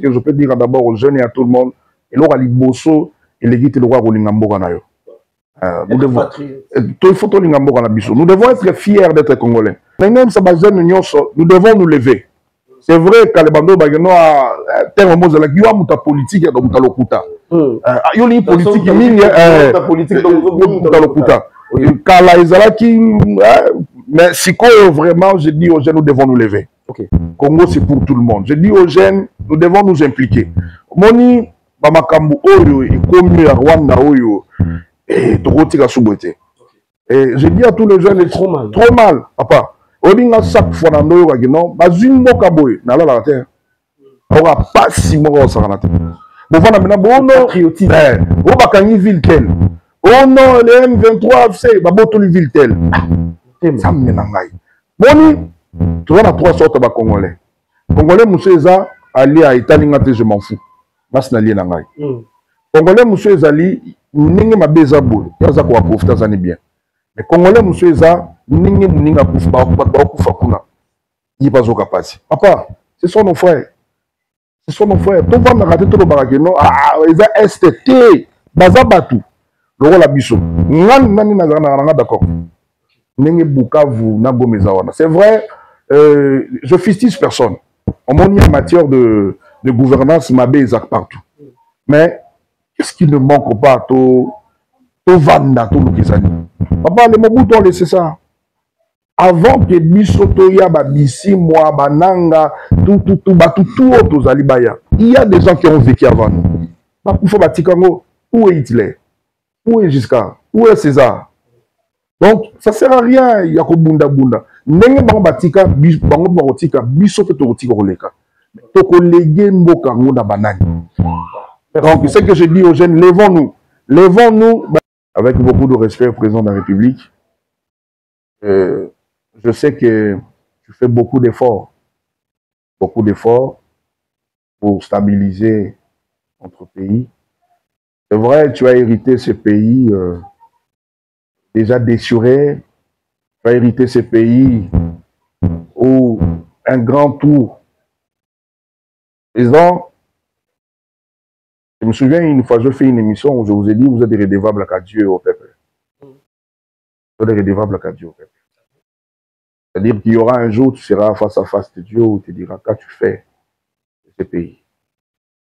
que je peux dire d'abord aux jeunes et à tout le monde, et là, il bosso et les guides, le roi Rolingambo Ganayo. Nous devons être fiers d'être Congolais. Nous devons nous lever. C'est vrai que les bandeaux bagano a terme mot la giwa muta politique donc muta lokuta. Yo li politique mingi politique donc muta lokuta. Kala ezalaki mais si vraiment je dis aux jeunes nous devons nous lever. OK. Congo c'est pour tout le monde. Je dis aux jeunes nous devons nous impliquer. Moni ba makambu oyo ikomi ya Rwanda oyo et tokotika souboté. Et je dis à tous les jeunes trop mal papa. Obinga chaque fois dans nos wagino bazimbo kaboy na la terre aura pas si moko saranate bon voilà maintenant bon patriotisme on va gagner ville tel oh non le M23 FC baboto li ville tel ça mena ngai boni tu vois na trois sortes ba congolais monsieur eza ali à Italie ngate je m'en fous mas na li na ngai congolais monsieur ezali ninge mabeza boy yaza ko profiter ça ni bien mais congolais monsieur eza ninge muninga kufa kufa kuna yibazoka pasi papa ce sont nos frères tout va me rater tout le barake non eza STT baza batu loko la biso nani na d'accord ninge Bukavu na Gomeza wana c'est vrai je fistise personne on m'a en matière de gouvernance mabé ezak partout mais qu'est-ce qui ne manque pas to vanda to lokizani papa les Mobutu ont laissé ça. Avant que Bisoto ya babisi moi bananga tout alibaya. Il y a des gens qui ont vécu avant nous. Bakoufa batikango, où est Hitler? Où est Giscard? Où est César? Donc ça sert à rien yako bunda. Ndenge bango batika bango barotika Bisoto totika koleka. Toko légué mboka ngona banani. Donc c'est que je dis aux jeunes levons-nous avec beaucoup de respect au président de la République. Je sais que tu fais beaucoup d'efforts pour stabiliser notre pays. C'est vrai, tu as hérité ce pays déjà déchiré, tu as hérité ce pays où un grand tour. Président, je me souviens une fois, je fais une émission où je vous ai dit, vous êtes redevables à Dieu au peuple. Vous êtes redevables à Dieu au peuple. C'est-à-dire qu'il y aura un jour, tu seras face à face de Dieu où tu te diras, qu'as-tu fait de ce pays?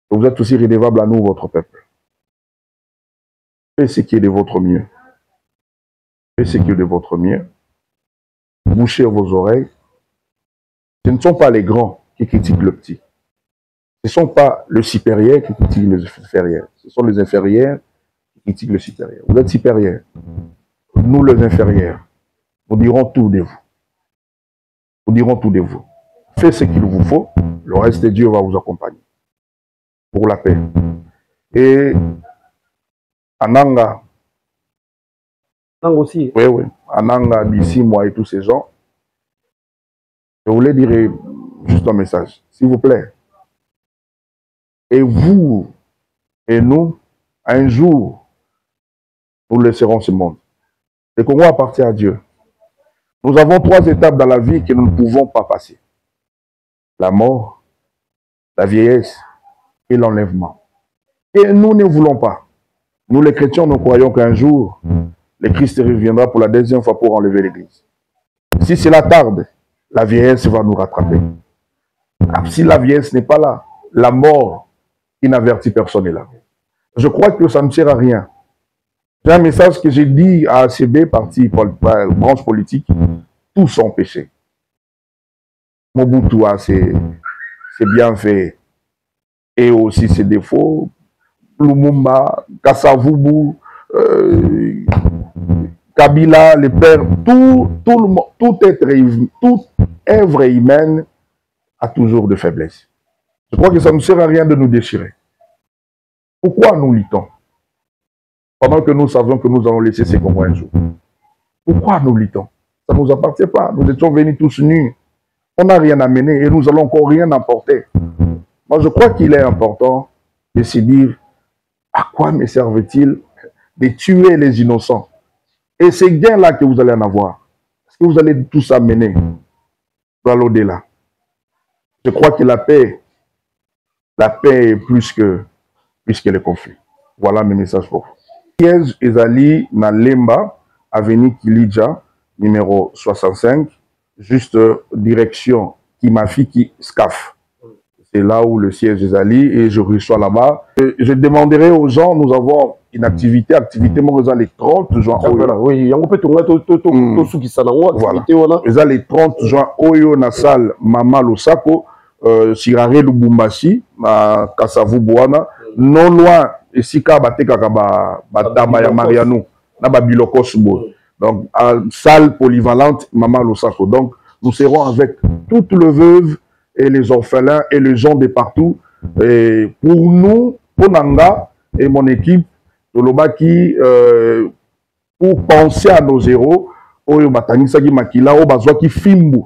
Donc vous êtes aussi redevable à nous, votre peuple. Faites ce qui est de votre mieux. Faites ce qui est de votre mieux. Bouchez vos oreilles. Ce ne sont pas les grands qui critiquent le petit. Ce ne sont pas le supérieur qui critique les inférieurs. Ce sont les inférieurs qui critiquent le supérieur. Vous êtes supérieurs. Nous, les inférieurs, nous dirons tout de vous. Nous dirons tout de vous. Faites ce qu'il vous faut, le reste de Dieu va vous accompagner. Pour la paix. Et Ananga. Ananga aussi. Oui. Ananga, d'ici, moi et tous ces gens. Je voulais dire juste un message. S'il vous plaît. Et vous et nous, un jour, nous laisserons ce monde. Le Congo appartient à Dieu. Nous avons 3 étapes dans la vie que nous ne pouvons pas passer. La mort, la vieillesse et l'enlèvement. Et nous ne voulons pas. Nous les chrétiens, nous croyons qu'un jour, le Christ reviendra pour la 2e fois pour enlever l'Église. Si cela tarde, la vieillesse va nous rattraper. Si la vieillesse n'est pas là, la mort qui n'avertit personne est là. Je crois que ça ne sert à rien. J'ai un message que j'ai dit à ACB, parti branche politique, tous sont péchés. Mobutu a ses bienfaits et aussi ses défauts. Lumumba, Kassavubu, Kabila, les pères, toute œuvre humaine a toujours de faiblesses. Je crois que ça ne sert à rien de nous déchirer. Pourquoi nous luttons? Pendant que nous savions que nous allons laisser ces Congos un jour. Pourquoi nous luttons? Ça ne nous appartient pas. Nous étions venus tous nus. On n'a rien amené et nous allons encore rien apporter. Moi, je crois qu'il est important de se dire à quoi me servait-il de tuer les innocents? Et ces gains-là que vous allez en avoir, est-ce que vous allez tous amener dans l'au-delà? Je crois que la paix La paix est plus que le conflit. Voilà mes messages pour vous. Siège Ezali na Lemba, avenue Kilidja, numéro 65, juste direction Kimafiki SCAF. C'est là où le siège Ezali et je reçois là-bas. Je demanderai aux gens, nous avons une activité moi, les 30 juin. Oui, on peut tout voilà. Les 30 juin, Oyo na salle Mama Losako, Sirare Lubumbashi, Kasavu Bouana, non loin, et Sika Batekaka Batama ya Mariano, na Babiloko Subo. Donc, salle polyvalente Mama Losako. Donc, nous serons avec toutes les veuves et les orphelins et les gens de partout. Et pour nous, pour Nanga et mon équipe, Tolobaki, pour penser à nos héros, Oyo Batanisaki Makila, Oyo Bazwaki Fimbu,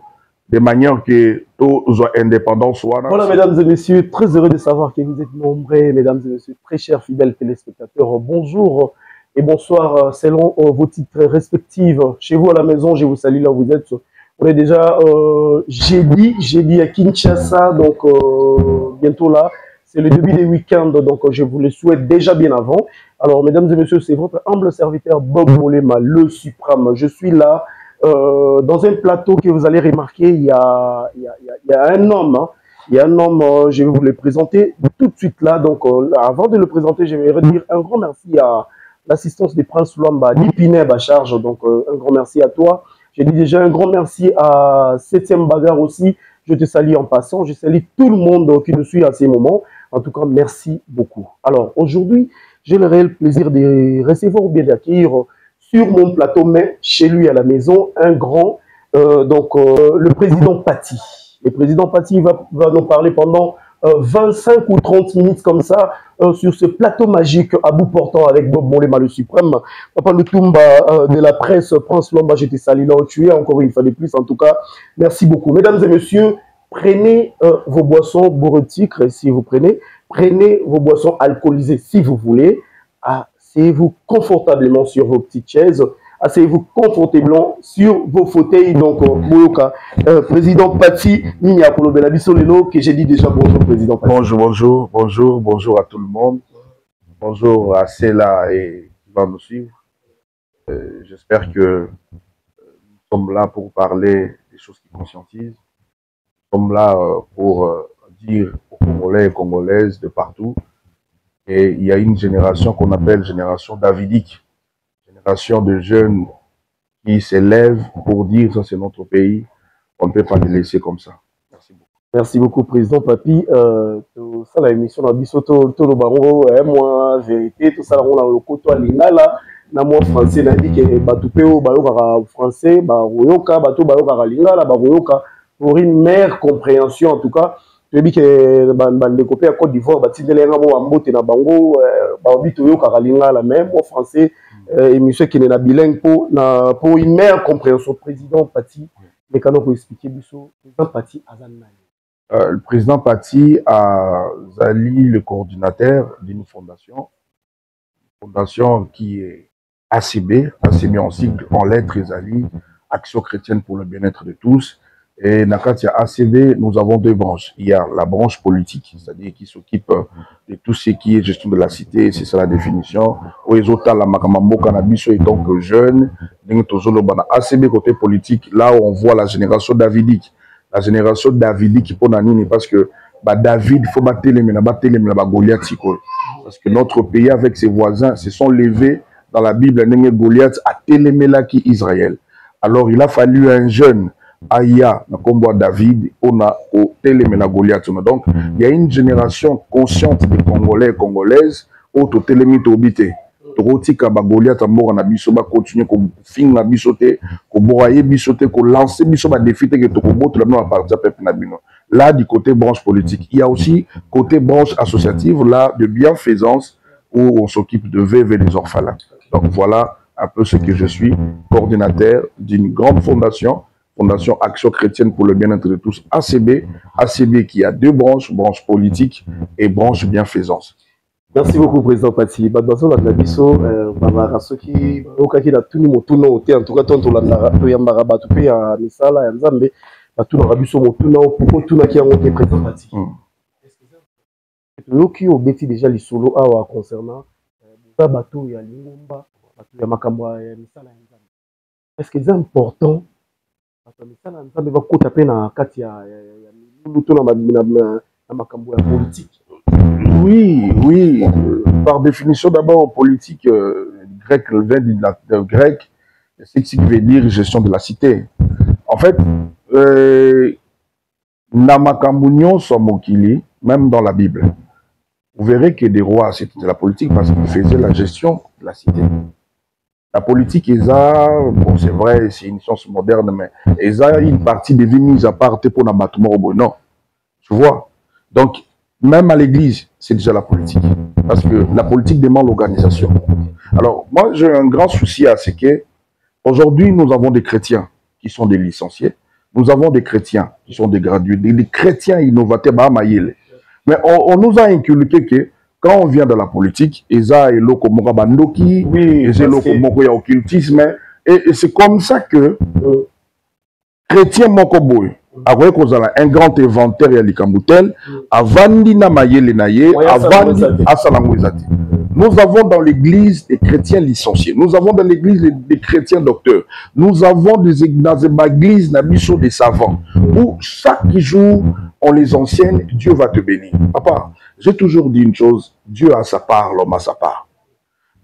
de manière que tous soient indépendants. Voilà, mesdames et messieurs, très heureux de savoir que vous êtes nombreux, mesdames et messieurs, très chers fidèles téléspectateurs. Bonjour et bonsoir selon vos titres respectifs. Chez vous à la maison, je vous salue là où vous êtes. On est déjà jeudi à Kinshasa, donc bientôt là. C'est le début des week-ends, donc je vous le souhaite déjà bien avant. Alors, mesdames et messieurs, c'est votre humble serviteur Bob Molema, le suprême. Je suis là dans un plateau que vous allez remarquer, il y a un homme. Hein. Il y a un homme, je vais vous le présenter tout de suite là. Donc, avant de le présenter, je vais dire un grand merci à l'assistance du Prince Luamba, d'Ipineb à charge. Donc, un grand merci à toi. J'ai dit déjà un grand merci à 7e Bagarre aussi. Je te salue en passant. Je salue tout le monde qui nous suit à ces moments. En tout cas, merci beaucoup. Alors, aujourd'hui, j'ai le réel plaisir de recevoir ou bien d'accueillir sur mon plateau, mais chez lui à la maison, un grand, le président Paty. Le président Paty va nous parler pendant 25 ou 30 minutes comme ça sur ce plateau magique à bout portant avec Bob Molema le suprême. Papa Lutumba de la presse, Prince Lomba, j'étais salé là où tu es, encore une fois de plus. En tout cas, merci beaucoup. Mesdames et messieurs, prenez vos boissons borotiques si vous prenez vos boissons alcoolisées si vous voulez. Asseyez-vous confortablement sur vos petites chaises. Asseyez-vous confortablement sur vos fauteuils. Donc, président Paty, Nini Apollo Belabiso Lelo, que j'ai dit déjà bonjour, président Paty. Bonjour à tout le monde. Bonjour à ceux-là et qui vont nous suivre. J'espère que nous sommes là pour parler des choses qui conscientisent. Nous sommes là pour dire aux Congolais et Congolaises de partout. Et il y a une génération qu'on appelle génération davidique. Génération de jeunes qui s'élèvent pour dire ça c'est notre pays, on ne peut pas les laisser comme ça. Merci beaucoup. Merci beaucoup, président Papi. Tout ça, l'émission dans Bissoto, tout le baron, moi, vérité, tout ça, on a le côté à l'ingala, na moi français, n'a dit que Batupeo, Bayoka français, Baroyoka, Bato Bayoka lingala, Baroyoka, pour une meilleure compréhension en tout cas. Je dis que les copains à Côte d'Ivoire, les gens na bango, la même en français, et monsieur qui est bilingue pour une meilleure compréhension. Président Paty, mais quand on peut expliquer, président Paty le président Paty a Zali, le coordinateur d'une fondation qui est ACB en sigle, en lettres Zali, Action chrétienne pour le bien-être de tous. Et dans le ACB, nous avons deux branches. Il y a la branche politique, c'est-à-dire qui s'occupe de tout ce qui est gestion de la cité, c'est ça la définition. Aux autres, la Makamambo Cannabis, et donc jeunes, ACB côté politique, là où on voit la génération davidique. La génération davidique pour Nanini, parce que David, il faut battre les Goliath. Parce que notre pays, avec ses voisins, se sont levés dans la Bible, Goliath a Télémélaki Israël. Alors il a fallu un jeune. Aya, comme David, on a au Télémena Goliath. Donc, il y a une génération consciente des Congolais et Congolaises au Télémite Obité. Tokotika ba Goliath ambora na biso ba continuer ko finga biso te ko boraye biso te ko lancer biso ba défi te que tokoboto la na partir peuple na bino. Là du côté branche politique, il y a aussi côté branche associative là de bienfaisance où on s'occupe de veuves et des orphelins. Donc voilà un peu ce que je suis, coordinateur d'une grande fondation Action chrétienne pour le bien-être de tous, ACB qui a deux branches, branche politique et branche bienfaisance. Merci beaucoup, président Paty. Badbazo la Nabiso, Babarasoki, Okaki la Tuni Motuno, en tout cas, Tonto la Toyambara Batupé à Misala, Nzambe, la Tuna Rabiso Motuno, pour Tuna qui a monté président Paty. Loki obeti déjà les solo awa concernant ça bateau ya lingomba bateau ya makambo ya misala ya nzambe. Est-ce que c'est important bateau ya misala ya nzambe bakota pe na kati ya milulu to na makambo ya politique? Oui, oui. Par définition, d'abord, politique, grec, vient de grec, c'est ce qui veut dire gestion de la cité. En fait, Namakambounion Somokili, même dans la Bible, vous verrez que des rois, c'était la politique parce qu'ils faisaient la gestion de la cité. La politique, bon, c'est vrai, c'est une science moderne, mais une partie des vies mises à part pour l'abattement au bon. Non, tu vois. Donc, même à l'église, c'est déjà la politique. Parce que la politique demande l'organisation. Alors, moi, j'ai un grand souci à ce que, aujourd'hui, nous avons des chrétiens qui sont des licenciés. Nous avons des chrétiens qui sont des gradués, des chrétiens innovateurs, mais on nous a inculqué que quand on vient de la politique, Eza et Loko Morabandoki, et Loko Mokoya occultisme, et c'est comme ça que chrétien Mokoboy, après qu'on a un grand inventaire à l'Ikamboutel, Avandi na Mayele Naye, Avandi Asalangouizati. Nous avons dans l'église des chrétiens licenciés. Nous avons dans l'église des chrétiens docteurs. Nous avons dans les églises des savants. Où chaque jour, on les enseigne, Dieu va te bénir. Papa, j'ai toujours dit une chose, Dieu a sa part, l'homme a sa part.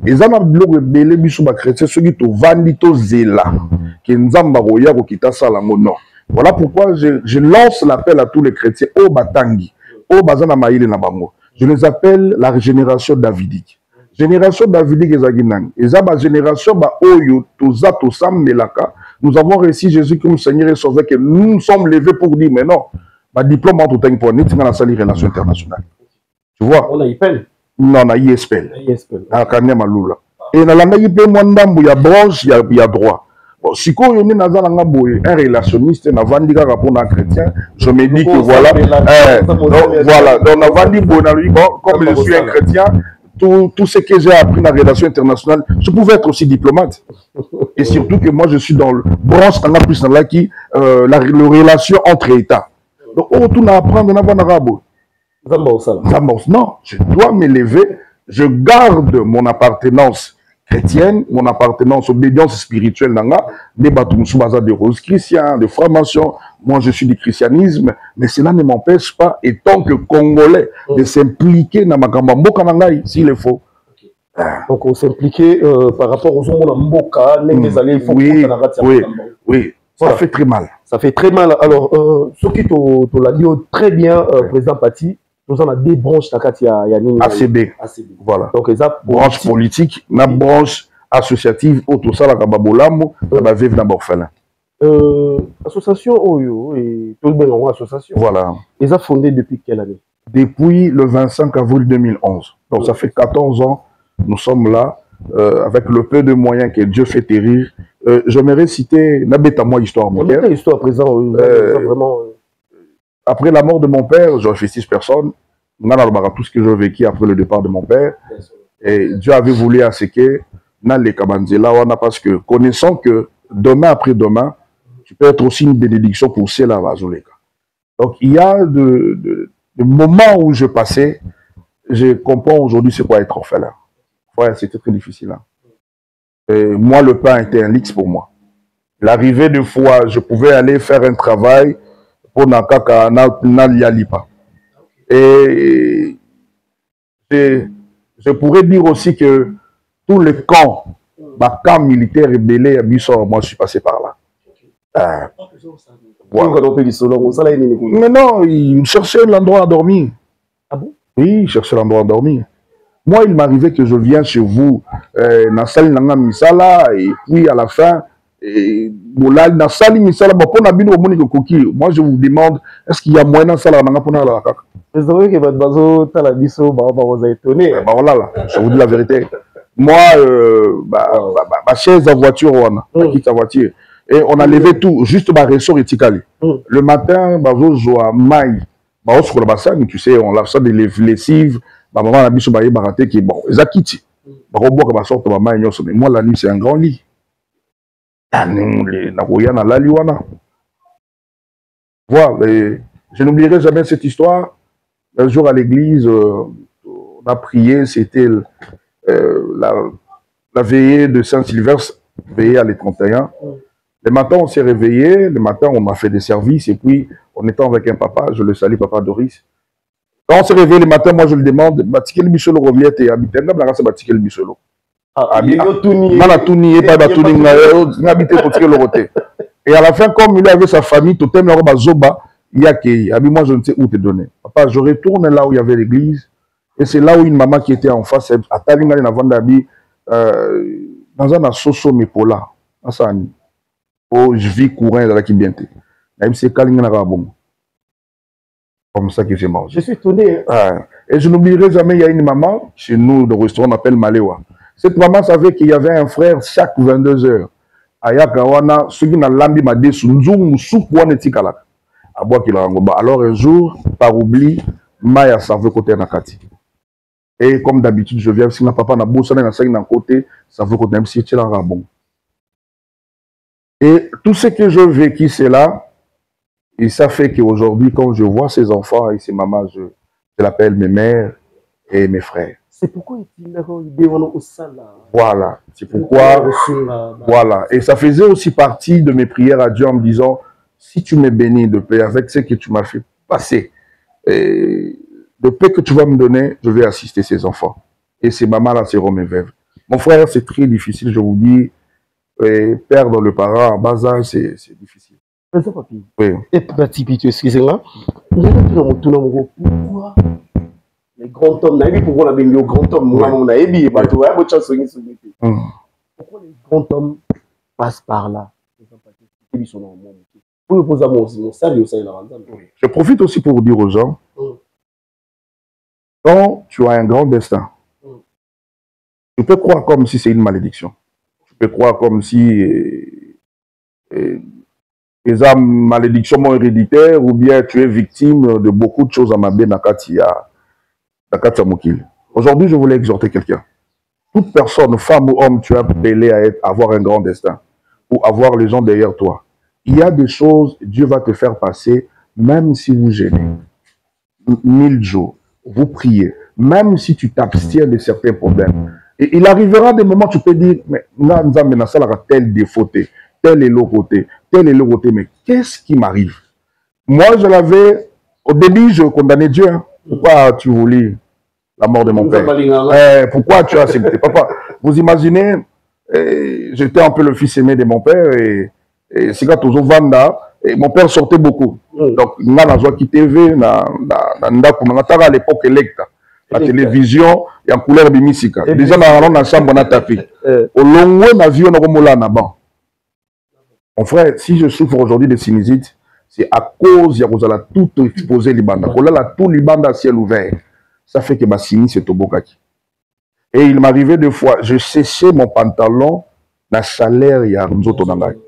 Et ça m'a belé biso ba chrétien ceux qui to vandi to zela qui nzamba roya ko kita sala non. Voilà pourquoi je lance l'appel à tous les chrétiens au batangi, au bazana maïle na bango. Je les appelle la génération davidique. Génération davidique ezaginang. Eza ba génération ba oyo toza to sammelaka. Nous avons réussi Jésus comme Seigneur et Sauveur que nous nous sommes levés pour dire mais non, ba diplôme en tout temps pour n'être dans la relation internationale. Tu vois? On a IPEL. Non, on a ISPL. Ah, Kanya Maloula. Et dans la IPEL, il y a branche, il y a droit. Bon, si on est dans un relationniste, un vendika pour un chrétien, je me dis que voilà, voilà, donc on a vendu comme je suis un chrétien, tout ce que j'ai appris dans la relation internationale, je pouvais être aussi diplomate. Et surtout que moi, je suis dans le branche, on a plus dans la qui, la relation entre États. Donc, on tourne à apprendre dans l'arabe. Non, je dois m'élever, je garde mon appartenance chrétienne, mon appartenance obédience spirituelle, de rose chrétien, de franc-maçon. Moi, je suis du christianisme, mais cela ne m'empêche pas, étant que Congolais, de s'impliquer dans ma Mboka Nangai, s'il le faut. Donc, on s'impliquer par rapport aux hommes Mboka, oui, ça fait très mal. Ça fait très mal. Alors, ce qui l'a dit très bien, président Pati, nous avons des branches ACB. Voilà. Donc, branche politique, la branche associative, autour ça, la Kababolamo, la Vive dans l'orphelin. Association Oyo et tout le monde association. Voilà. Ils ont fondé depuis quelle année? Depuis le 25 avril 2011. Donc, ça fait 14 ans. Nous sommes là, avec le peu de moyens que Dieu fait terrir. J'aimerais citer Nabeta moi histoire. Quelle histoire présent vraiment. Après la mort de mon père, j'ai fait 6 personnes. On a tout ce que j'ai vécu après le départ de mon père. Et Dieu avait voulu à ce que les Kabanzela, parce que connaissant que demain après demain, tu peux être aussi une bénédiction pour cela à Zoleka. Donc il y a des moments où je passais, je comprends aujourd'hui c'est quoi être orphelin. Ouais, c'était très difficile. Hein. Et moi, le pain était un luxe pour moi. L'arrivée de fois, je pouvais aller faire un travail pour Nakaka Nalialipa. Et je pourrais dire aussi que tous les camps, militaires rebellés à Bissau, moi je suis passé par là. Voilà. Mais non, il cherchait l'endroit à dormir. Ah bon? Oui, il cherchait l'endroit à dormir. Moi, il m'arrivait que je viens chez vous, dans salle Nanga Misala, et puis à la fin, dans salle Misala, moi je vous demande, est-ce qu'il y a moyen dans salle Nanga pour la kaka? Vous savez que votre bazo, t'as biso, vous a étonné. Voilà, là, je vous dis la vérité. Moi, ma chaise à voiture, on a quitté la voiture. Et on a levé tout, juste ma ressort et Tikali. Le matin, je joue à Maï. Tu sais, on lave ça des lessives. Maman a biso baye baraté qui bon, ezakiti. Barobo ka sorte maman nyoso mais moi la nuit c'est un grand lit. Na koya na lali wana. Voilà, je n'oublierai jamais cette histoire. Un jour à l'église, on a prié, c'était la veillée de Saint-Sylvestre, veillée à les 31. Le matin, on s'est réveillé, le matin, on a fait des services, et puis, on était avec un papa, je le salue, papa Doris. Quand on s'est réveillé le matin, moi, je le demande, Batikel Michelo Roviette et Habité, Batikel Michelo. Et à la fin, comme il avait sa famille, il y a qui, moi, je ne sais où te donner. Papa, je retourne là où il y avait l'église, et c'est là où une maman qui était en face, à Talinga, dans un associo Mepola, oh, je vis courant dans la Kibiente. Comme ça que j'ai mangé. Je suis étonné. Et je n'oublierai jamais, il y a une maman, chez nous, le restaurant, on appelle Malewa. Cette maman savait qu'il y avait un frère chaque 22 heures. Ayakawana, ceux qui n'ont lambi m'a dit, alors un jour, par oubli, Maya savait côté Nakati. Et comme d'habitude, je viens, si ma papa n'a pas d'un côté, ça veut côté même si tu l'as bon. Et tout ce que je vécu, c'est là. Et ça fait qu'aujourd'hui, quand je vois ces enfants et ces mamans, je l'appelle mes mères et mes frères. C'est pourquoi il a idée au salaire. Voilà. C'est pourquoi. Voilà. Et ça faisait aussi partie de mes prières à Dieu en me disant, si tu me bénis de paix avec ce que tu m'as fait passer, et de paix que tu vas me donner, je vais assister ces enfants. Et ces mamans-là seront mes veuves. Mon frère, c'est très difficile, je vous dis. Perdre le parent en bas âge, c'est difficile. Oui. Et excusez-moi. Pourquoi les grands hommes, pourquoi les grands hommes, pourquoi les grands hommes passent par là? Je profite aussi pour dire aux gens, quand tu as un grand destin, tu peux croire comme si c'est une malédiction. Tu peux croire comme si les âmes malédiction héréditaire ou bien tu es victime de beaucoup de choses à ma Nakatia Mokil. Aujourd'hui, je voulais exhorter quelqu'un. Toute personne, femme ou homme, tu as appelé à avoir un grand destin ou avoir les gens derrière toi. Il y a des choses, Dieu va te faire passer, même si vous gênez. 1000 jours, vous priez, même si tu t'abstiens de certains problèmes. Et il arrivera des moments où tu peux dire, mais tel défauté, tel est le côté, tel est le côté, mais qu'est-ce qui m'arrive? Moi, je l'avais, au début, je condamnais Dieu. Hein. Pourquoi tu voulais la mort de mon père? Pourquoi tu as accepté? Papa, vous imaginez, j'étais un peu le fils aimé de mon père, et c'est quand toujours Vanda, et mon père sortait beaucoup. Donc, il y a qui TV, à l'époque, Electa. La télévision, il y a une couleur de musique. Déjà, dans la chambre, on a tapé. Au long de ma vie, on a remoulé en avant. Mon frère, si je souffre aujourd'hui de sinusite, c'est à cause de tout exposé Libanda. Tout Libanda à ciel ouvert. Ça fait que ma sinus est au Bokaki. Et il m'arrivait deux fois, je séchais mon pantalon dans la chaleur, il y a un autre nangai.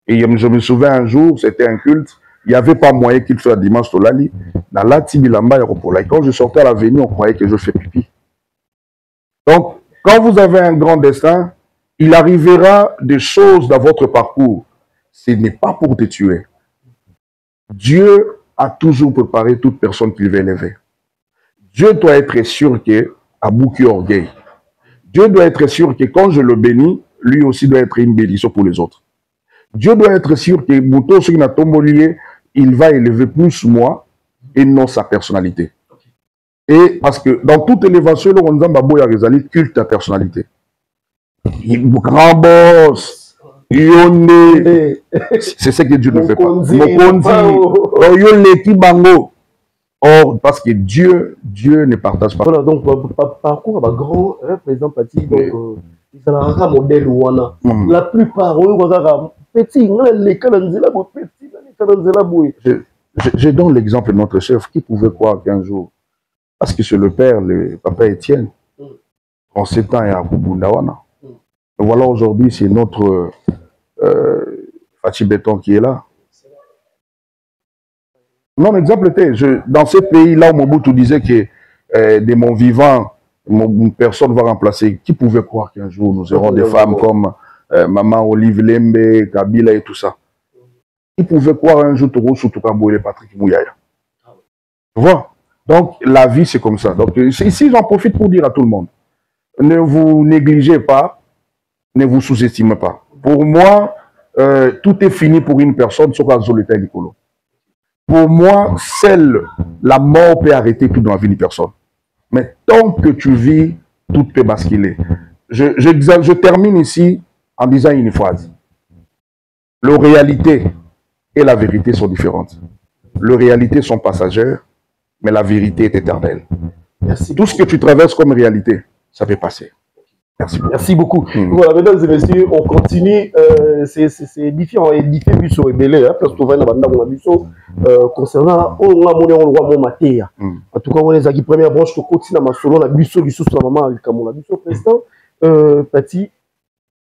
Et je me souviens un jour, c'était un culte, il n'y avait pas moyen qu'il soit dimanche au Lali. Dans la Tibilamba, et quand je sortais à l'avenue, on croyait que je fais pipi. Donc, quand vous avez un grand destin, il arrivera des choses dans votre parcours. Ce n'est pas pour te tuer. Dieu a toujours préparé toute personne qu'il veut élever. Dieu doit être sûr que, à bouquet orgueil, Dieu doit être sûr que quand je le bénis, lui aussi doit être une bénédiction pour les autres. Dieu doit être sûr que Mouto, ce qui n'a tombolié, il va élever plus moi et non sa personnalité. Et parce que dans toute élévation, on dit que culte ta personnalité. Grand boss, Yonde, c'est ce que Dieu ne fait pas. Or, parce que Dieu ne partage pas. Voilà, donc, parcours, grand représentatif, donc, il un modèle la plupart, petit, je donne l'exemple de notre chef qui pouvait croire qu'un jour, parce que c'est le père, le papa Étienne, en 7 ans, il y a Kubundawana. Voilà, aujourd'hui, c'est notre Fachi Béton qui est là. Non, l'exemple était, dans ces pays-là où Mobutu disait que de mon vivant, personne ne va remplacer. Qui pouvait croire qu'un jour nous aurons des femmes comme Maman Olive Lembe, Kabila et tout ça? Qui pouvait croire un jour Toro Soutoukambo et Patrick Mouyaya? Tu vois? Donc, la vie, c'est comme ça. Donc, ici, j'en profite pour dire à tout le monde, ne vous négligez pas, ne vous sous-estimez pas. Pour moi, tout est fini pour une personne, sauf à Zoleta Nicolo. Pour moi, seule la mort peut arrêter tout dans la vie d'une personne. Mais tant que tu vis, tout peut basculer. Je termine ici en disant une phrase. La réalité et la vérité sont différentes. Les réalités sont passagères, mais la vérité est éternelle. Merci. Tout ce que tu traverses comme réalité, ça peut passer. Merci beaucoup. Merci beaucoup. Voilà, mesdames et messieurs, on continue. C'est différent et différent du saut ébélé, parce que on a concernant on a mon matière. En tout cas, on est à la première branche de continue ma solo la busso du sous la maman comme on a busso président Pati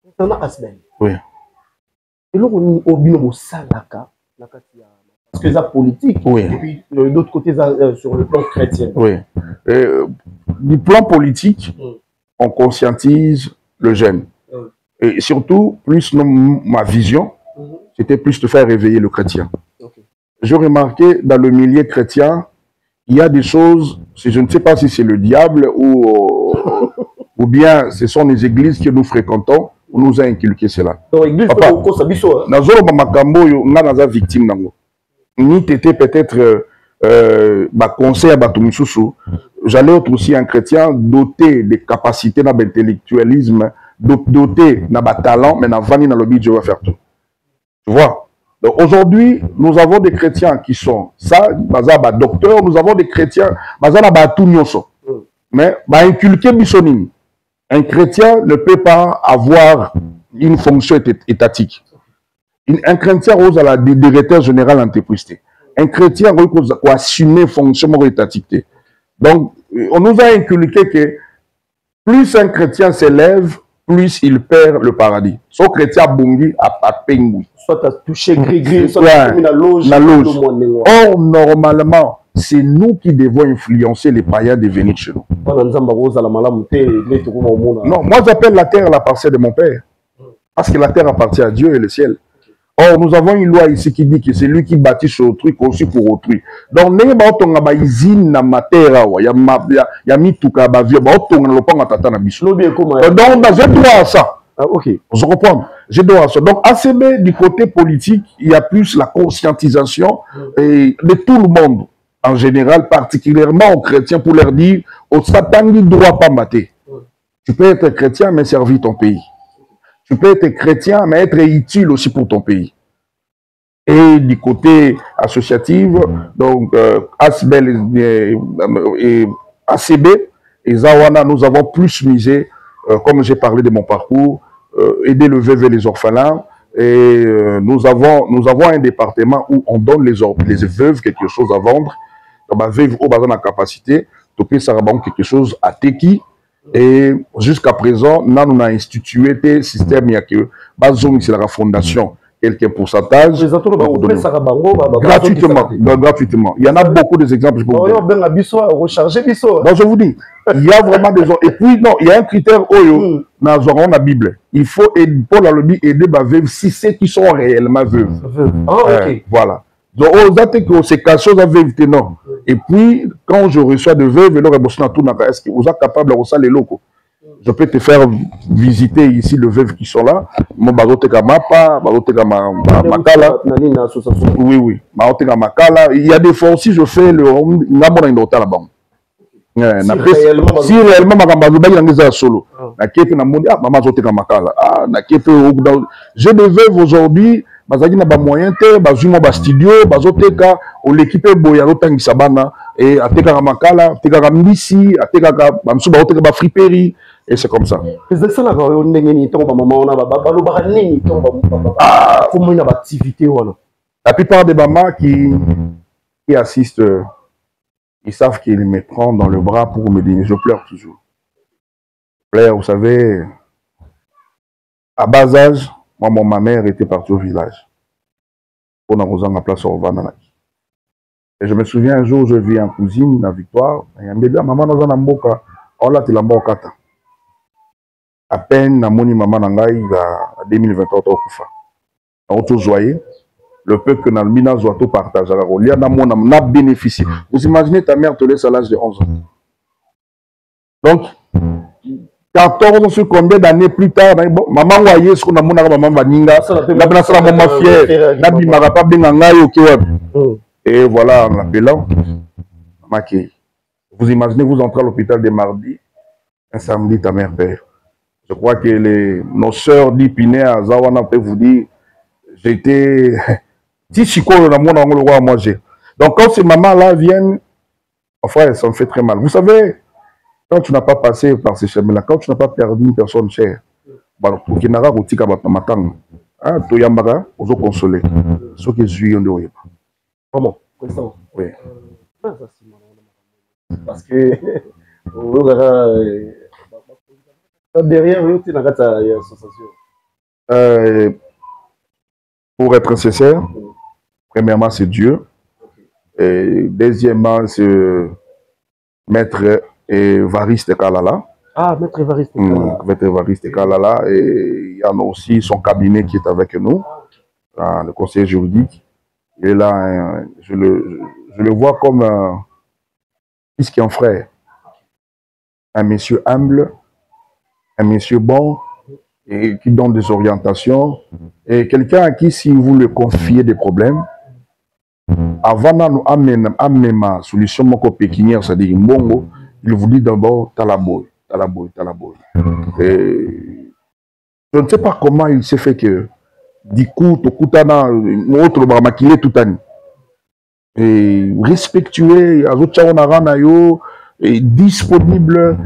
concernant Asbel. Oui. Et là on au bino salaka la katia parce que ça politique. Oui. Et puis d'autre côté sur le plan chrétien. Oui. Du plan politique. On conscientise le jeune. Et surtout, plus ma vision, c'était plus de faire réveiller le chrétien. J'ai remarqué dans le milieu chrétien, il y a des choses, je ne sais pas si c'est le diable ou bien ce sont les églises que nous fréquentons, où nous a inculqué cela. Papa, victime. Ni t'étais peut-être conseil à Batumisusu. J'allais être aussi un chrétien doté de capacités d'intellectualisme, doté de talent, mais dans le but, je vais faire tout. Tu vois? Donc aujourd'hui, nous avons des chrétiens qui sont ça, docteur, nous avons des chrétiens, mais inculquer Bissonini. Un chrétien ne peut pas avoir une fonction étatique. Un chrétien rose à la directeur général entreprise. Un chrétien doit assumer une fonction étatique. Donc, on nous a inculqué que plus un chrétien s'élève, plus il perd le paradis. Son chrétien bungi a pengui. Soit tu as touché gris-gris, soit tu as mis la loge. Or, normalement, c'est nous qui devons influencer les païens de venir chez nous. Non, moi j'appelle la terre la parcelle de mon père. Parce que la terre appartient à Dieu et le ciel. Or, nous avons une loi ici qui dit que c'est lui qui bâtit sur autrui, conçu pour autrui. Donc, nous avons une usine dans la terre, il y a mis tout le monde, il y a donc, j'ai droit à ça. Ok. Je comprends. J'ai droit à ça. Donc, ACB, du côté politique, il y a plus la conscientisation de tout le monde, en général, particulièrement aux chrétiens, pour leur dire, au Satan ne doit pas mater. Tu peux être chrétien, mais servir ton pays. Tu peux être chrétien, mais être utile aussi pour ton pays. Et du côté associatif, donc ASBEL et ACB et Zawana, nous avons plus misé, comme j'ai parlé de mon parcours, aider le veuve et les orphelins. Et nous avons un département où on donne les veuves quelque chose à vendre. Donc, les veuves ont la capacité de payer quelque chose à Teki. Et jusqu'à présent, nous avons institué des systèmes qui c'est la fondation, quelques pourcentages. Gratuitement. Il y en a beaucoup d'exemples. Donc, je vous dis, il y a vraiment des gens. Et puis, non, il y a un critère dans la Bible. Il faut, Paul a le dit, aider ma veuve si c'est qui sont réellement veuves. Voilà. Donc, c'est quelque chose à veuve, non. Et puis, quand je reçois de veuves, est-ce que vous êtes capable de reçoit les locaux? Je peux te faire visiter ici les veuves qui sont là. Mon Makala. Oui. Makala. Il y a des fois aussi, je fais le. Si réellement ma solo. J'ai des veuves aujourd'hui. Bazaki na ba moyen te bazuma ba studio bazoteka o l'équipe boya lotangisa bana et ateka makala ateka mbisi ateka bamsu bazoteka ba friperie et c'est comme ça. C'est ça la ndenge ni tomba maman on a balo ba nini tomba papa comment une activité voilà. La plupart des mamans qui assistent ils savent qu'ils me prennent dans le bras pour me dire je pleure toujours. Je pleure, vous savez, à bas âge. Moi, ma mère était partie au village. Pour nous place au Vananaki. Et je me souviens un jour, je vis en cousine, la Victoire. Et elle me dit, maman, nous avons mboka. Oh là, tu l'as mboka. À peine, na moni maman nangai, il a 2023 au Koufa. On tout joyeux. le peu que Nalmina Zoato partage. Alors, il y a un bénéficié. Vous imaginez ta mère te laisse à l'âge de 11 ans. Donc, 14 sur combien d'années plus tard, maman voyait ce qu'on a mon maman Vaninga, la maman fière, la bimara pas bien et voilà, en l'appelant, Maké. Vous imaginez, vous entrez à l'hôpital dès mardi, un samedi, ta mère perd. Je crois que nos sœurs d'Ipiné à Zawana peuvent vous dire, j'étais. Si Chico, le roi à manger. Donc, quand ces mamans-là viennent, enfin, ça me fait très mal. Vous savez, quand tu n'as pas passé par ces chemins-là, quand tu n'as pas perdu une personne chère, pour qu'il n'y ait pas de matang, tu y as consolé. Ce qui est juillet, on ne comment? Oui. Parce que derrière, tu n'as pas d'association. Pour être sincère, premièrement, c'est Dieu. Et deuxièmement, c'est Maître Évariste Kalala. Ah, Maître Évariste Kalala. Maître Évariste Kalala. Et il y en a aussi son cabinet qui est avec nous, le conseiller juridique. Et là, je le vois comme un fils qui est un frère. Un monsieur humble, un monsieur bon, et qui donne des orientations. Et quelqu'un à qui, si vous le confiez des problèmes, avant de nous amener ma solution, mon pékinière, c'est-à-dire Mbongo, il vous dit d'abord Talaboy, Talaboy, Talaboy. Et je ne sais pas comment il s'est fait que, du coup, Tokutana, notre Baramakile Toutani, et respectueux, et disponible.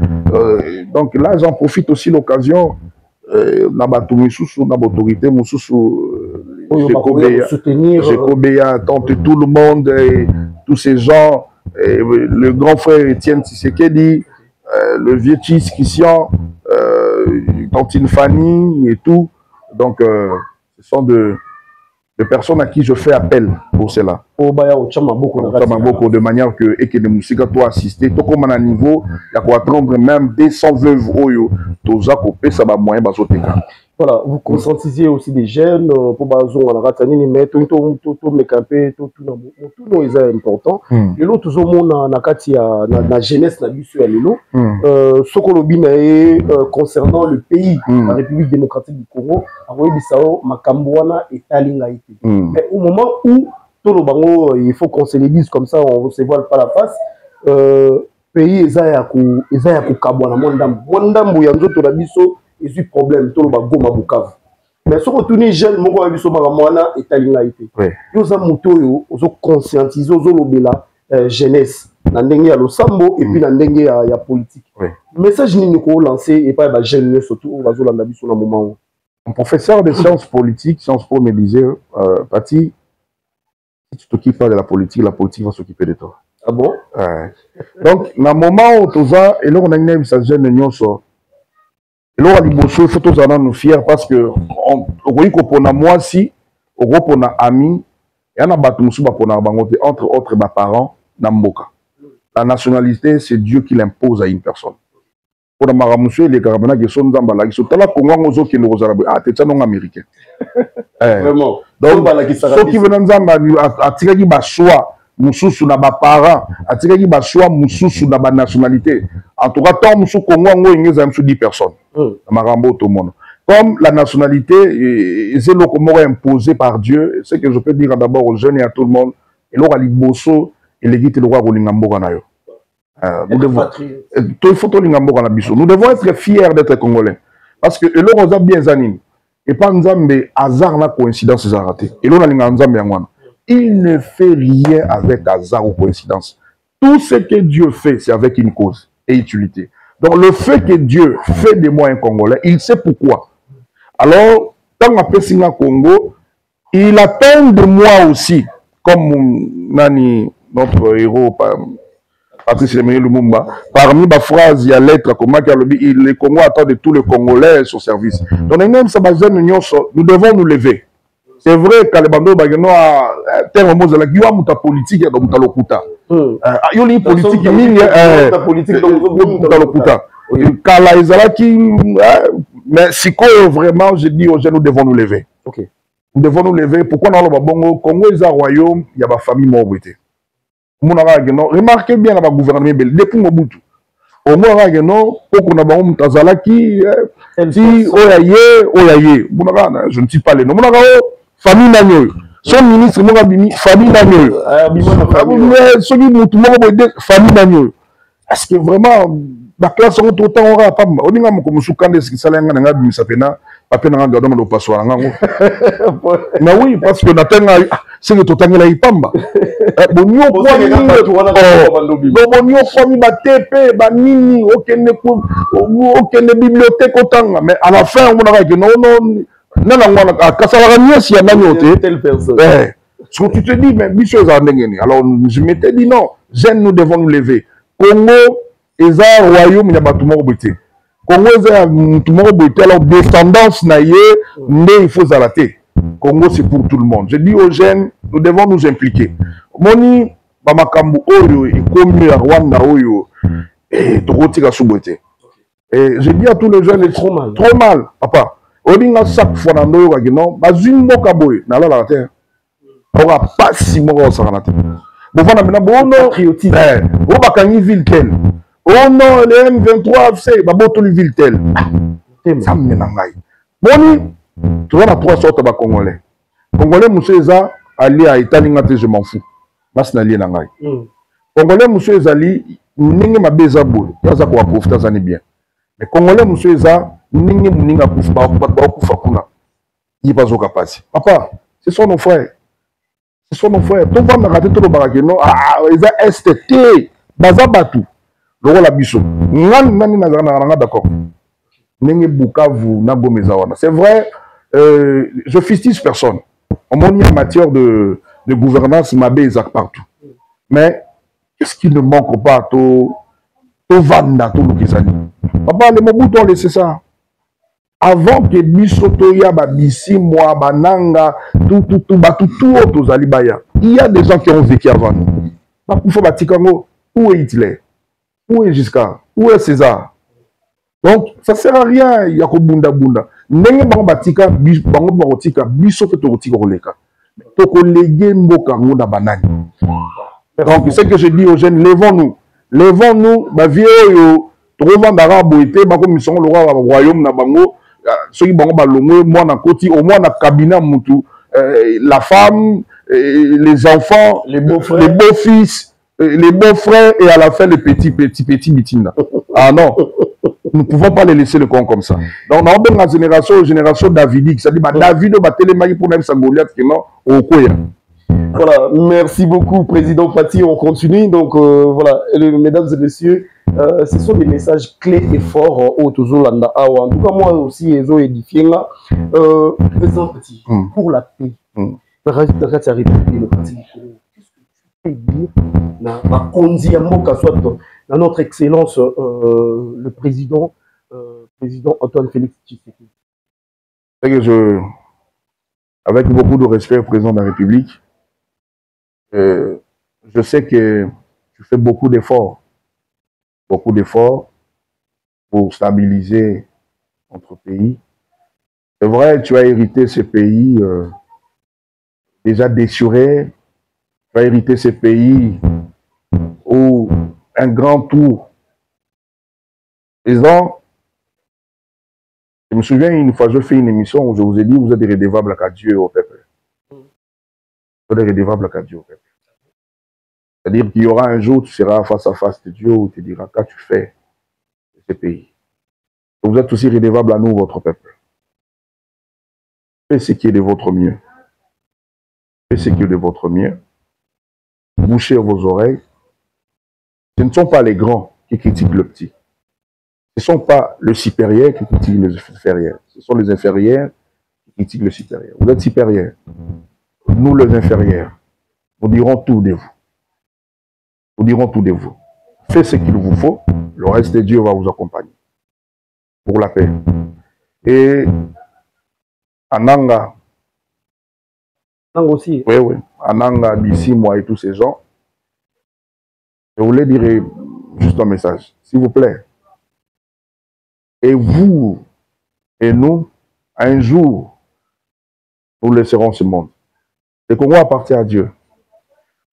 Donc là, j'en profite aussi l'occasion. L'autorité, Jekobea, tente tout le monde, et tous ces gens, et le grand frère Étienne Tshisekedi, le vieux Tchis Christian, Tantine Fanny et tout. Donc, ce sont de personnes à qui je fais appel pour cela. De manière que Eke de Moussika doit assister, tout comme à un niveau, il y a quoi attendre même 200 veuves Oyo, Toza Kopé, ça va moyen Bazoteka. Voilà, vous conscientisez aussi des jeunes pour Bazon, à la Ratanini, mais tout le campé, tout est important. Et l'autre, tout le monde na jeunesse, na bisu à l'élo. Ce qu'on a concernant le pays, la République démocratique du Congo, Makambouana et Talingaïti. Mais au moment où tout le bango, il faut qu'on se le dise comme ça, on ne se voile pas la face. Pays Ezayaku Kabouana, Mondam, Bouyanzo, Torabiso, il y a problème, tout le monde a Bukavu. Mais si on retourne jeune, on a vu et Talingaïti. Nous avons conscientisé la jeunesse, il le sambo et puis il y a politique. Le message que nous lancé et pas les jeunes, surtout, on va le moment. Un professeur de sciences politiques, Sciences Po me disait, Pati, si tu t'occupes pas de la politique va s'occuper de toi. Ah bon? Donc, dans le moment où tu as, et là, on a une jeune union. Et là, il faut tous nous fiers parce que, pour moi, si, pour nos amis, et on a battu entre autres mes parents, Namboka. La nationalité, c'est Dieu qui l'impose à une personne. Pour ma monsieur, les Carabana qui sont dans la qui sont là, Congo, qui nous ont t'es non américain. Vraiment. Donc, ceux qui veulent nous attirer qui va choix, mususu na ba parents, attirer qui va choix, mususu na ba nationalité. En tout cas, tant mususu Congo, on y a 10 personnes. Marambo tout le monde. Comme la nationalité, c'est le Congo imposé par Dieu, c'est que je peux dire d'abord aux jeunes et à tout le monde, et là, il bosso et les guides le roi Rolingambo Ganayo. Nous devons être fiers d'être Congolais. Parce que là, on a bien zanine. Et pas Nzambe, hasard, la coïncidence, c'est raté. Et là, on a Nzambe. Il ne fait rien avec hasard ou coïncidence. Tout ce que Dieu fait, c'est avec une cause et utilité. Donc, le fait que Dieu fait de moi un Congolais, il sait pourquoi. Alors, quand on appelle Singa Congo, il attend de moi aussi, comme Nani, notre héros, Patrice Lumumba, parmi ma phrase, il y a lettre, comment les Congos attendent de tous les Congolais sur service. Donc, nous devons nous lever. C'est vrai que les bandeaux a terme mot la guia muta politique et donc lokuta. Yoli politique lokuta. Kala izala qui mais si quoi vraiment je dis aux jeunes nous devons nous lever. OK. Nous devons nous lever. Pourquoi dans le Bongo, Congo est un royaume, il y a ma famille morte. Remarquez bien le gouvernement depuis Mobutu. Au moins, on a un Tazalaki, je ne sais pas les noms. Famille Nagnoy. Son ministre, famille Nagnoy. Famille Nagnoy. Est-ce que vraiment, la classe est autant on va pas. On dit que comme soukande ce qui s'allait en Angleterre, ça fait na, papier na gardons le passoire en Angleterre. Mais oui, parce que n'attend c'est le total la ipamba. Bonio promis ba TP, ba nini, aucune bibliothèque autant. Mais à la fin, on a dit non, non, à Kassavarania, s'il y a telle personne. Ce que tu te dis, mais Bichos a n'engagé. Alors, je m'étais dit non, jeunes, nous devons nous lever. Congo est un royaume, il y a pas tout le monde. Congo est un monde, alors descendance naïe, mais il faut s'arrêter. Congo, c'est pour tout le monde. Je dis aux jeunes, nous devons nous impliquer. Moni, Bamakambu, Oyo, et comme Rwanda, Oyo, et Torotika Souboté. Et je dis à tous les jeunes, c'est trop mal. Trop mal, papa. Odinga chaque fois dans nos non, bazine mokaboy, n'a la terre. On va pas si mort au Saranate. Bon, voilà, maintenant, bon, non, on va gagner ville telle. Oh non, les M23, c'est, bah, bon, tout le ville telle. Ça me mène en gaille. Bon, tu vois, on a trois sortes de Congolais. Congolais, monsieur Eza, Ali à Italingate, je m'en fous. Mas na li na ngai. Congolais, monsieur Ezali, n'inge ma beza boy. Yaza kwa profita zani bien. Mais Congolais, monsieur Eza, n'inge muninga kufa, ba kufa kuna. Yibazoka pasi. Papa, ce sont nos frères. Ce sont nos frères. Tout le monde a raté tout le barakeno. Ah, ils ont STT. Bazabatu. Le rôle à Bissot. D'accord. N'enge Bukavu, Nago Mezawana. C'est vrai, je fistise personne. On m'a mis en matière de gouvernance, ma bézak partout. Mais, qu'est-ce qui ne manque pas au Vanda, tout le Kizani? Papa, les Mobutu ont laissé ça. Avant que Bissotoya, Babissi, moi, Bananga, tout autres Alibaya. Il y a des gens qui ont vécu avant nous. Où est Hitler? Où est Giscard? Où est César? Donc, ça ne sert à rien. Il y a que Bunda Bunda. N'engue bango batika, bango barotika, biso fait rotika roleka. Toko légué mboka ngona banani. Donc, c'est ce que je dis aux jeunes, levons-nous. Levons-nous, ma vie, toko vandara boité, bako misson le royaume na bango. Ceux qui bango balongo, moi na koti, au moins na cabinet mutu, la femme, les enfants, les beaux-fils, les beaux-frères et à la fin les petits mitines. Ah non, nous ne pouvons pas les laisser le camp comme ça. Donc, on a une génération davidique, c'est-à-dire David va télémailler pour même sa Goliath qui est au Koya. Voilà, merci beaucoup, Président Pati. On continue. Donc, voilà, mesdames et messieurs, ce sont des messages clés et forts au Tozolanda. En tout cas, moi aussi, ils ont édifié là. Président Pati, pour la paix, le parti, qu'est-ce que tu peux dire dans notre excellence, le président Antoine Félix Tshisekedi? Avec beaucoup de respect au président de la République, je sais que tu fais beaucoup d'efforts pour stabiliser notre pays. C'est vrai, tu as hérité ce pays déjà déchiré, tu as hérité ce pays où un grand tour. Président, je me souviens une fois, je fais une émission où je vous ai dit, vous êtes redevables à Dieu et au peuple. Vous êtes redevables à Dieu et au peuple. C'est-à-dire qu'il y aura un jour, tu seras face à face de Dieu où tu diras, qu'as-tu fait de ce pays? Et vous êtes aussi redevable à nous, votre peuple. Faites ce qui est de votre mieux. Faites ce qui est de votre mieux. Bouchez vos oreilles. Ce ne sont pas les grands qui critiquent le petit. Ce ne sont pas le supérieur qui critique les inférieurs. Ce sont les inférieurs qui critiquent le supérieur. Vous êtes supérieurs. Nous, les inférieurs, nous dirons tout de vous. Nous dirons tout de vous. Faites ce qu'il vous faut. Le reste de Dieu va vous accompagner. Pour la paix. Et Ananga. Ananga aussi. Oui, oui. Ananga, d'ici, moi et tous ces gens. Je voulais dire juste un message. S'il vous plaît. Et vous et nous, un jour, nous laisserons ce monde. Le Congo appartient à Dieu.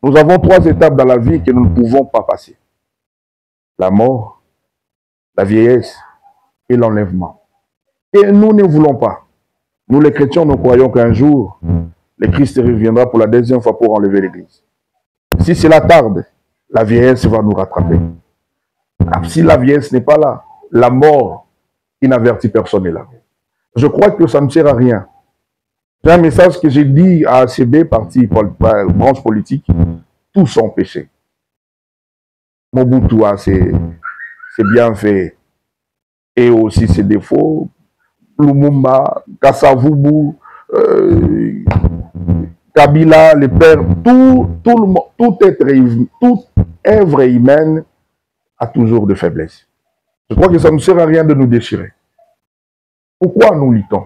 Nous avons 3 étapes dans la vie que nous ne pouvons pas passer. La mort, la vieillesse et l'enlèvement. Et nous ne voulons pas. Nous les chrétiens, nous croyons qu'un jour, le Christ reviendra pour la 2e fois pour enlever l'Église. Si cela tarde, la vieillesse va nous rattraper. Si la vieillesse n'est pas là, la mort qui n'avertit personne est là. Je crois que ça ne sert à rien. C'est un message que j'ai dit à ACB, parti branche politique, tous sont péchés. Mobutu a ses bienfaits et aussi ses défauts. Lumumba, Kassavubu, Kabila, les pères, toute œuvre humaine a toujours de faiblesses. Je crois que ça ne sert à rien de nous déchirer. Pourquoi nous luttons?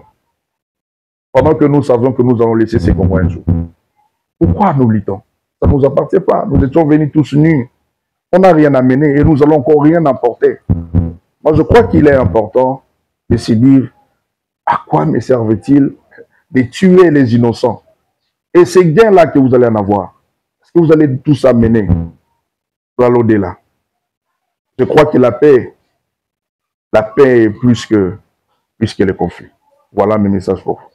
Pendant que nous savons que nous allons laisser ces Congos un jour. Pourquoi nous luttons? Ça ne nous appartient pas. Nous étions venus tous nus. On n'a rien amené et nous allons encore rien apporter. Moi, je crois qu'il est important de se dire à quoi me servait-il de tuer les innocents? Et ces gains-là que vous allez en avoir, est-ce que vous allez tous amener dans l'au-delà? Je crois que la paix est plus que le conflit. Voilà mes messages pour vous.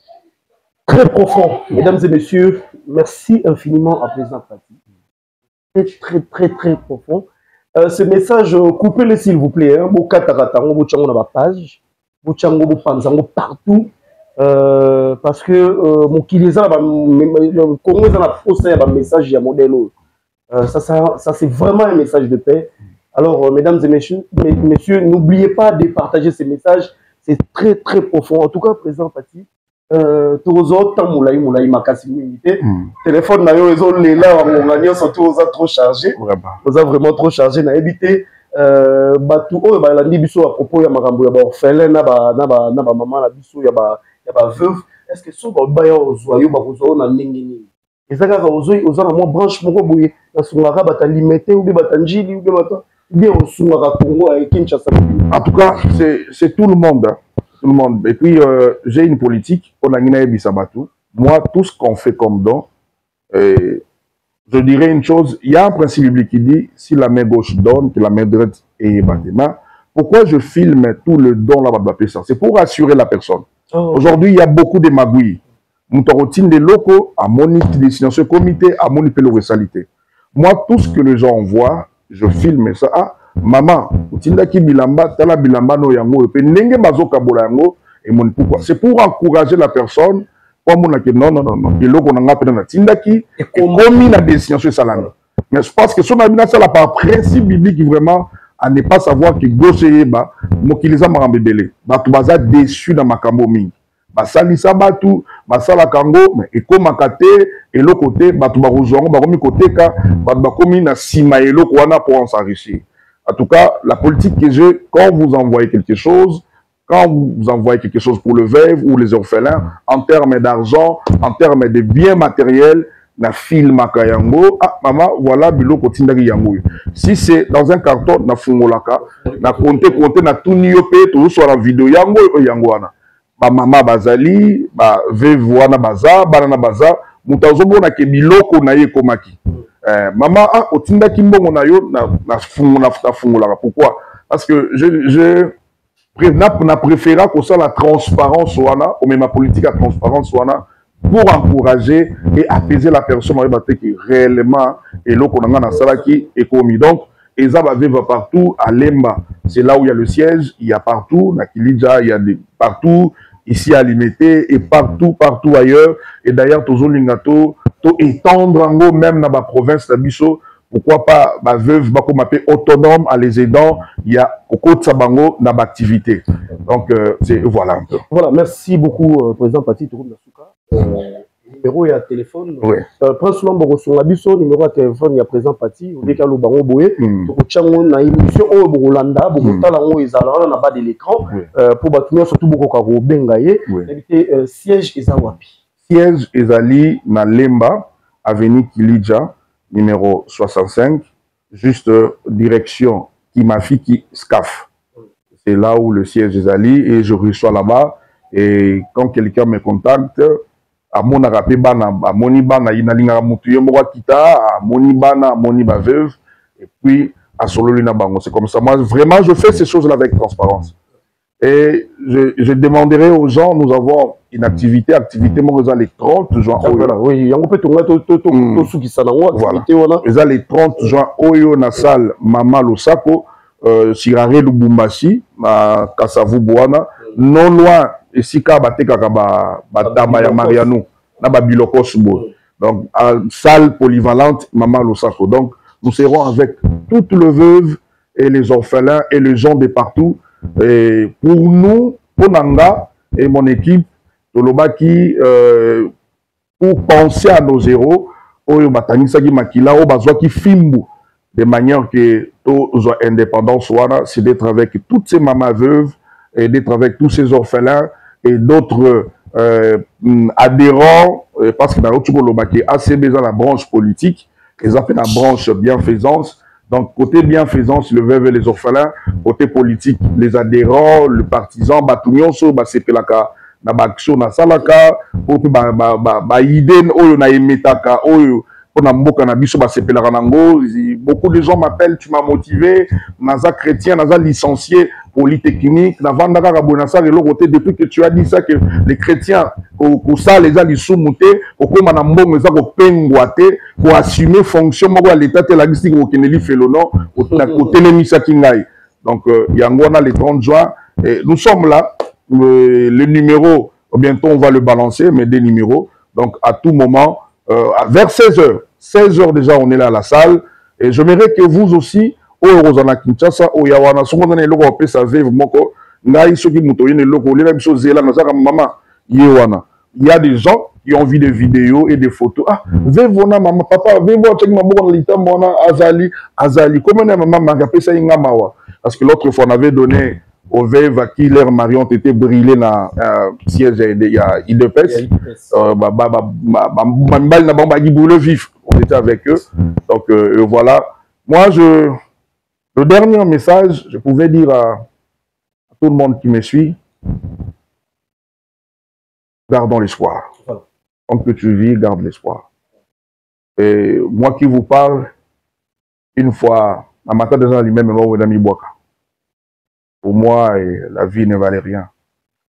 Très profond, mesdames et messieurs, merci infiniment à Président Fati. Très profond. Ce message, coupez-le s'il vous plaît. Vous kataratango, vous tchango dans ma page, vous tchango, vous panzango partout. Parce que mon kilisa, le Congo, ça a posté un message, il y a modèle. Ça c'est vraiment un message de paix. Alors, mesdames et messieurs, n'oubliez pas de partager ces messages. C'est très profond. En tout cas, Président Fati, téléphone na yo ezo lela ngongani surtout oza trop chargé. Oza vraiment trop chargé na éviter batu oyo ba landi biso à propos ya makambo ya ba orphelin na ba maman na biso ya ba veuve. Est-ce que so ba ya ozwa yo ba kozwa na ndenge nini? Ezaka ka ozo na mo branche moko boye na sungaka bata limité ou bata njili ou bata bien osungaka Congo à Kinshasa. En tout cas, c'est tout le monde. Tout le monde. Et puis, j'ai une politique, on a une Bissabatou. Moi, tout ce qu'on fait comme don, je dirais une chose, il y a un principe biblique qui dit, si la main gauche donne, que la main droite est bâtiment. Pourquoi je filme tout le don là-bas? C'est pour rassurer la personne. Oh. Aujourd'hui, il y a beaucoup de magouilles. Nous routine des locaux, à mon destination comité, à mon salité. Moi, tout ce que les gens voient, je filme ça. Ah, maman, utindaki bilamba, tala bilamba no yango, et puis nenge mazoka bola yango, et mon pourquoi? C'est pour encourager la personne, pour mon que non, et l'autre on a appelé na tindaki, et comme la destination salami. Mais je pense que son abina ça là par principe biblique vraiment à ne pas savoir que gauche et bas, mokiliza marambebele, batu baza déçu dans makambo mingi. Basalisa batu, basala kango, mais et comme akate, et l'autre côté, batu barozongo, bakomi côté ka, batu bakomi na sima et l'autre wana pour en s'enrichir. En tout cas, la politique que j'ai, quand vous envoyez quelque chose pour le veuve ou les orphelins, en termes d'argent, en termes de biens matériels, na film yango, ah maman, voilà biloko tindaki yango. Si c'est dans un carton, na fungolaka, na compter na tout niope, tout sur la vidéo yango wana. Ba mama bazali, ba veuve wana baza, banana baza, mutazobo na ke biloko na ye komaki. Maman, otinda kimbongo na yo na fungola. Pourquoi? Parce que je préféré que ça la transparence wana, ou même ma politique à transparence wana, pour encourager et apaiser la personne qui réellement est là qu'on a salaki et commis. Donc, Eza va vivre partout à Lemba. C'est là où il y a le siège, il y a partout, na Kilidja, il y a partout, ici à Limité et partout ailleurs. Et d'ailleurs, toujours lingato, étendre en gros même dans la province de Bisso, pourquoi pas ma veuve comme appelé autonome à les aidants, il y a Koko Tsabango dans l'activité. Donc c'est voilà un peu. Voilà, merci beaucoup président Fati Touroum Nasuka. Numéro et à téléphone. Oui. Prince Lombo sur Bisso, numéro à téléphone il y a président Fati, au décalou bango boé, pour chango na émission au Burulanda, pour talango ezala na bas de l'écran pour bâtir surtout beaucoup karo bengaye, éviter siège ezawapi. Siège Ezali na Lemba, avenue Kilidja, numéro 65, juste direction Kimafiki SCAF. C'est là où le siège Ezali et je reçois là-bas. Et quand quelqu'un me contacte, amona rapé bana amoni bana inalinga mutu yo moko kita amoni bana amoni ba veuve et puis à solo luna bango. C'est comme ça. Moi vraiment je fais ces choses là avec transparence. Et je demanderai aux gens, nous avons une activité moi les 30 juin. Oui, il y a un peu de tout qui s'en voilà. Les 30 juin Oyo na salle Mama Losako, Sirare Lubumbashi, na Kasavu Boana, non loin ici ka bateka ba dama ya Mariano, na ba biloko subo. Donc salle polyvalente Mama Losako. Donc nous serons avec toutes les veuves et les orphelins et les gens de partout. Et pour nous, pour Nanga et mon équipe, Tolobaki, pour penser à nos héros, Oyo Batanisaki Makila, Obazwaki Fimbu, de manière que nos indépendance, c'est d'être avec toutes ces mamas veuves et d'être avec tous ces orphelins et d'autres adhérents, parce que dans l'autre Tolobaki, assez besoin de la branche politique, ils appellent la branche bienfaisance. Donc, côté bienfaisance, le veuve et les orphelins, côté politique, les adhérents, le partisan, Batounion, Basepelaka, Nabaksho, Nasalaka, Baïden, Oyo, Naemetaka, Oyo, beaucoup de gens m'appellent, tu m'as motivé, Naza chrétien, Naza licencié, polytechnique, depuis que tu as dit ça, que les chrétiens, pour ça, les gens, ils sont montés, pour assumer fonction, l'État, la logistique, au Keneli fait le nom, au Télémisa Kingaï. Donc, il y a les 30 juin, et nous sommes là, le numéro, bientôt on va le balancer, mais des numéros, donc à tout moment, vers 16h. 16h déjà, on est là à la salle. Et je mérite que vous aussi, il y a des gens qui ont vu des vidéos et des photos. Ah, maman, papa, Azali. Comment maman parce que l'autre fois, on avait donné aux veuves à qui leurs maris ont été brûlés dans le siège de IDPS. On était avec eux. Donc voilà. Moi, le dernier message, je pouvais dire à tout le monde qui me suit, gardons l'espoir. Tant que tu vis, garde l'espoir. Et moi qui vous parle, une fois, à matin des gens lui-même, pour moi, la vie ne valait rien.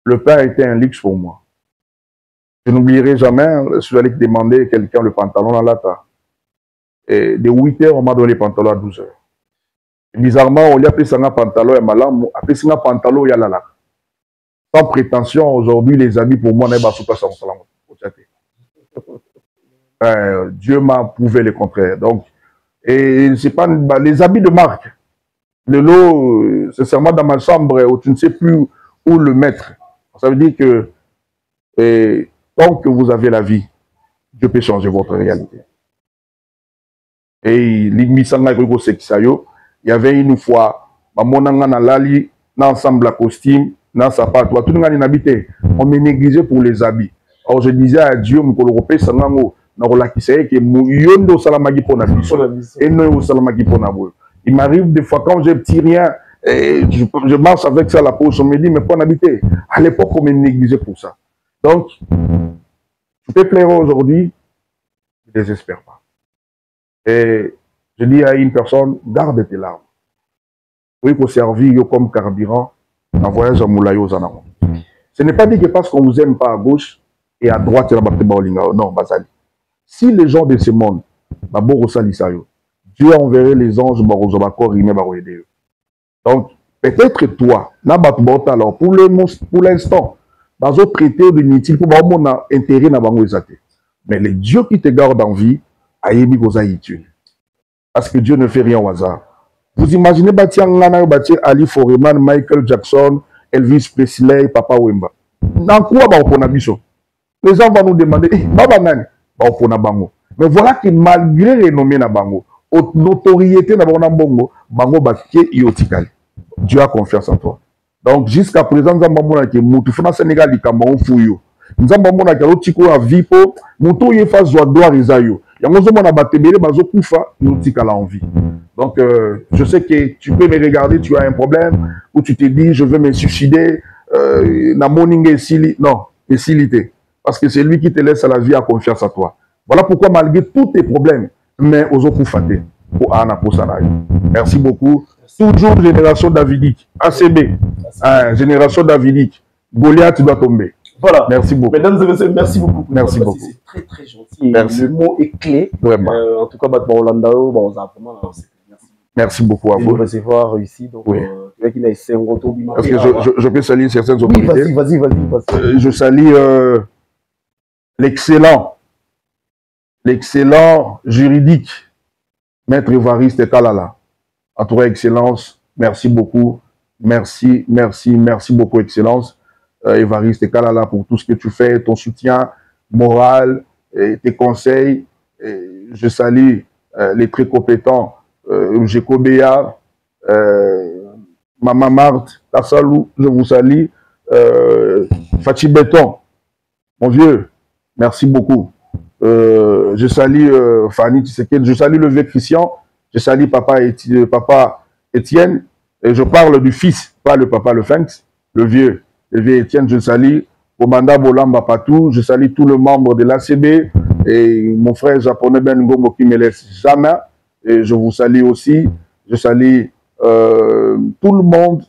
Le pain était un luxe pour moi. Je n'oublierai jamais, je suis allé demander à quelqu'un le pantalon dans la ta. Et de 8 h, on m'a donné le pantalon à 12 h. Bizarrement, on lui a appelé ça un pantalon et malam, appelé ça un pantalon et yalala. Sans prétention, aujourd'hui, les habits pour moi, n'est pas ça. Dieu m'a prouvé le contraire. Donc, et c'est pas les habits de marque. Le lot, sincèrement, dans ma chambre, où tu ne sais plus où le mettre. Ça veut dire que tant que vous avez la vie, Dieu peut changer votre réalité. Et il y avait une fois, ensemble à costume, dans sa part, tout le monde habité. On me négligeait pour les habits. Alors je disais à Dieu, il m'arrive des fois quand j'ai petit rien, je marche avec ça à la poche, on me dit, mais pas en habiter. À l'époque, on me négligeait pour ça. Donc, tu peux plaire aujourd'hui, ne désespère pas. Et je dis à une personne, garde tes larmes. Oui, pour servir comme carburant, en voyage à Moulayo Zanamo. Ce n'est pas dit que parce qu'on ne vous aime pas à gauche et à droite, non, Bazali. Si les gens de ce monde, Dieu enverrait les anges donc, peut-être toi, alors pour l'instant, dans un traité de inutile, pour avoir intérêt dans mais le Dieu qui te garde en vie, parce que Dieu ne fait rien au hasard. Vous imaginez Ali Foreman, Michael Jackson, Elvis Presley, Papa Wemba. Dans quoi les gens vont nous demander, mais voilà que malgré les nommés na bango, notoriété na bango, bango baké yotikali. Dieu a confiance en toi. Donc jusqu'à présent, nous avons dit que Sénégal est Cameroun fouillou. Nous avons dit que l'autre a vie pour nous y faire joie gloire isayo. Il y a un batébélé bazo kufa yotikala en vie. Donc je sais que tu peux me regarder, tu as un problème ou tu te dis je veux me suicider na morning non, facilité. parce que c'est lui qui te laisse à la vie à confiance à toi. Voilà pourquoi, malgré tous tes problèmes, mais aux autres fatés. Merci beaucoup. Toujours génération davidique. ACB. Génération davidique. Goliath doit tomber. Voilà. Merci beaucoup. Mesdames et messieurs, merci beaucoup. Merci beaucoup. C'est très très gentil. Merci. Le mot est clé. Vraiment. En tout cas, Landao, merci beaucoup à vous. De recevoir ici. Donc, oui. Est-ce que je peux saluer certaines autorités? Oui, vas-y. Je salue l'excellent juridique, Maître Évariste Kalala. À toi, Excellence, merci beaucoup. Merci beaucoup, Excellence. Évariste Kalala, pour tout ce que tu fais, ton soutien moral, et tes conseils. Je salue les très compétents, Jeko Béa, Maman Marthe, Tassalou, je vous salue. Fatih Béton, mon vieux, merci beaucoup. Je salue Fanny Tshisekedi, je salue le vieux Christian, je salue papa Étienne, et je parle du fils, pas le papa le Fenx, le vieux Étienne, je salue. Commandant Bolamba Patou, je salue tout le membre de l'ACB et mon frère japonais Ben Ngomo qui me laisse jamais. Et je vous salue aussi. Je salue tout le monde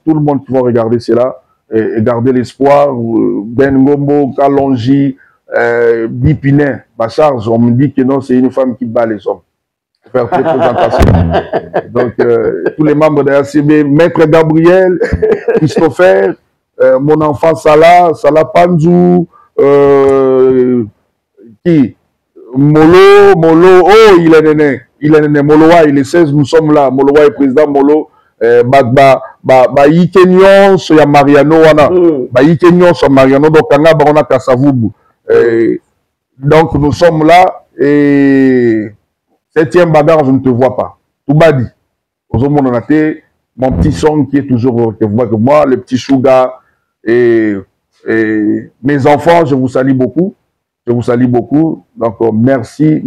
qui va regarder cela et garder l'espoir. Ben Ngomo, Kalonji, Bipinet, Bacharge, on me dit que non, c'est une femme qui bat les hommes. Faire cette présentation. Donc, tous les membres de l'ACB, Maître Gabriel, Christopher, mon enfant Salah Panzou, qui Molo, oh, il est né, Moloa, il est 16, nous sommes là, Moloa est président, Molo, Ikenyon, so ya Mariano, Ikenyon, so Mariano, donc, on a Kassavubu. Donc, nous sommes là, et 7e bagarre, je ne te vois pas. Tout badi. Mon petit son qui est toujours que moi, le petit Sugar, et mes enfants, je vous salue beaucoup. Je vous salue beaucoup. Donc, merci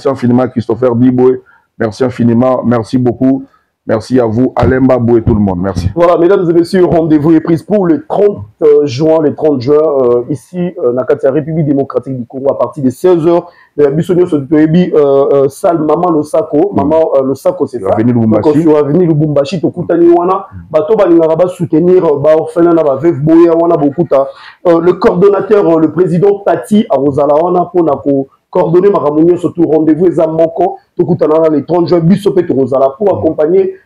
infiniment, Christopher Diboué. Merci infiniment. Merci beaucoup. Merci à vous, Alain Babou et tout le monde. Merci. Voilà, mesdames et messieurs, rendez-vous est pris pour le 30 juin, ici, dans la République démocratique du Congo, à partir de 16h. Bissonio se dit, salle Maman Losako. Maman Losako, c'est ça. Avenue Lubumbashi. Sur Avenue Lubumbashi, Tokutani Wana. Bato Balingaraba soutenir, Orphelin Veuf Boya Wana Bokuta. Le coordonnateur, le président Tati Arozala Wana, pour coordonner ma ramonnier, surtout rendez-vous et Zamoko, Tokutana les 30 juin, Bissopé Torozala, pour accompagner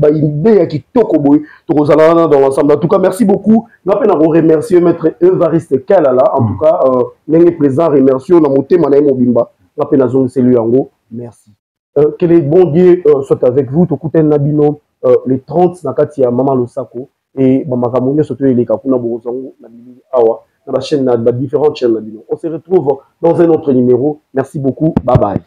l'idée qui Tokoboy, Torozala dans l'ensemble. En tout cas, merci beaucoup. Je vais remercier Maître Évariste Kalala. En tout cas, les présents, remercions dans mon thème, Mobimba. Je vais merci. Que les bons dieux soient avec vous. Tokuten Nabino, les 30, Nakatia, Maman Losako, et Maman Ramonnier, surtout les Kapuna Borozango, Nabili Awa. Dans la chaîne, dans différentes chaînes. On se retrouve dans un autre numéro. Merci beaucoup. Bye bye.